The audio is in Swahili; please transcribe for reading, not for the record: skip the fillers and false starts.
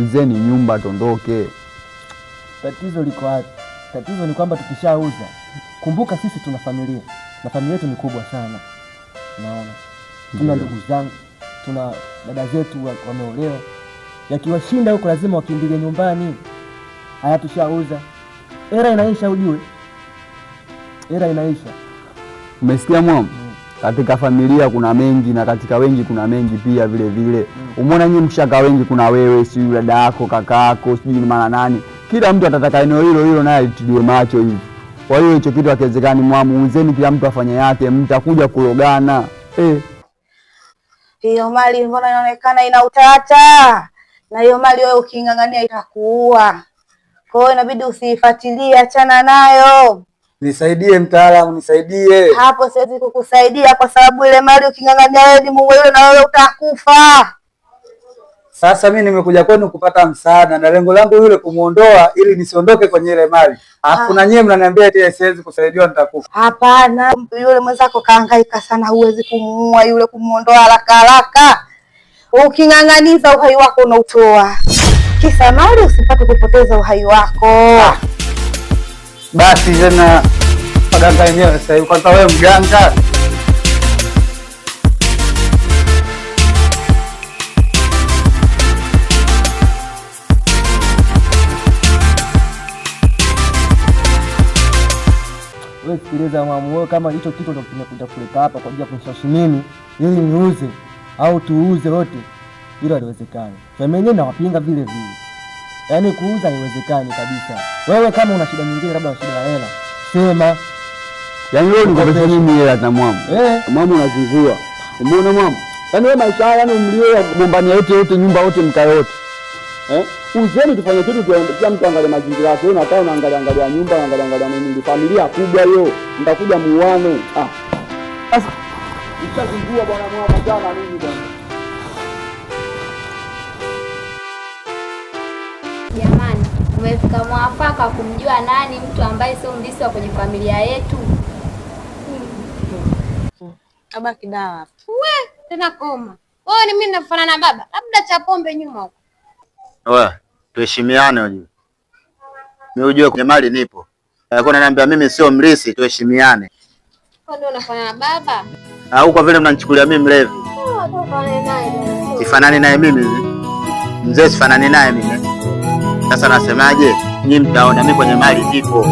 uzeni nyumba tondoke. Tatizo liko wapi? Tatizo ni kwamba tukishauza, kumbuka sisi tuna familia na familia yetu ni kubwa sana. Naona tuna ndugu zangu, tuna dada zetu wameolewa, yakiwashinda huko lazima wakimbilie nyumbani. Haya, tushauza, era inaisha, ujue era inaisha. Umesikia mwamu? Katika familia kuna mengi na katika wengi kuna mengi pia vile vile. Umeona nyinyi mshaka wengi, kuna wewe, si dada yako, kaka yako, sijui ni maana nani. Kila mtu atataka eneo hilo naye itidiwe macho hivi. Kwa hiyo hicho kitu hakiwezekani mwamu, uzeni kila mtu afanye yake, mtakuja kurogana. Hiyo mali mbona inaonekana ina utata? Na hiyo mali wewe ukingangania itakuua. Kwa hiyo inabidi usiifuatilie, achana nayo. Nisaidie mtaalamu, nisaidie. Hapo siwezi kukusaidia kwa sababu ile mali ukingangania wewe ni Mungu yule na wewe utakufa. Sasa mimi nimekuja kwenu kupata msaada na lengo langu yule kumuondoa ili nisiondoke kwenye ile mali. Kuna nyie mnaniambia eti siwezi kusaidiwa nitakufa. Hapana, yule mwenzako kahangaika sana, huwezi kumuua yule, kumuondoa haraka haraka. Uking'ang'aniza uhai wako unautoa. Kisa mali usipate kupoteza uhai wako. Basi tena paganga yenyewe sasa hivi, kwanza wewe mganga. Wewe sikiliza mwamu, wewe kama hicho kitu ndio kimekuja kuleta hapa kwa ajili ya kunishawishi mimi ili niuze au tuuze wote, hilo haliwezekani. Sema yenyewe nawapinga vile vile. Yaani kuuza haiwezekani kabisa. Wewe kama una shida nyingine, labda una shida ya hela, sema. Yaani wewe unakopesha nini hela na mwamu? Mwamu unazingua. Umeona mwamu? Yaani wewe maisha haya, yaani umlio gombania yote nyumba yote mkae yote. Uzeni tufanye kitu, kila mtu angalie mazingira yake. Wewe unataka unaangalia nyumba, unaangalia nini? Familia kubwa hiyo, mtakuja muone. Sasa ushazingua bwana mwamu, jana nini bwana? Jamani, umefika mwafaka kumjua nani mtu ambaye sio mlisi wa kwenye familia yetu. Baba kidawa. We, tena koma. Wewe ni mimi nafanana na baba. Labda cha pombe nyuma huko. Wewe, tuheshimiane ujue. Mimi ujue kwenye mali nipo. Alikuwa ananiambia mimi sio mlisi, tuheshimiane. Kwa nini unafanana na baba? Au kwa vile mnanichukulia mimi mlevi? Sifanani naye mimi. Mzee sifanani naye mimi. Sasa nasemaje? Nyinyi mtaona mimi kwenye mali nipo.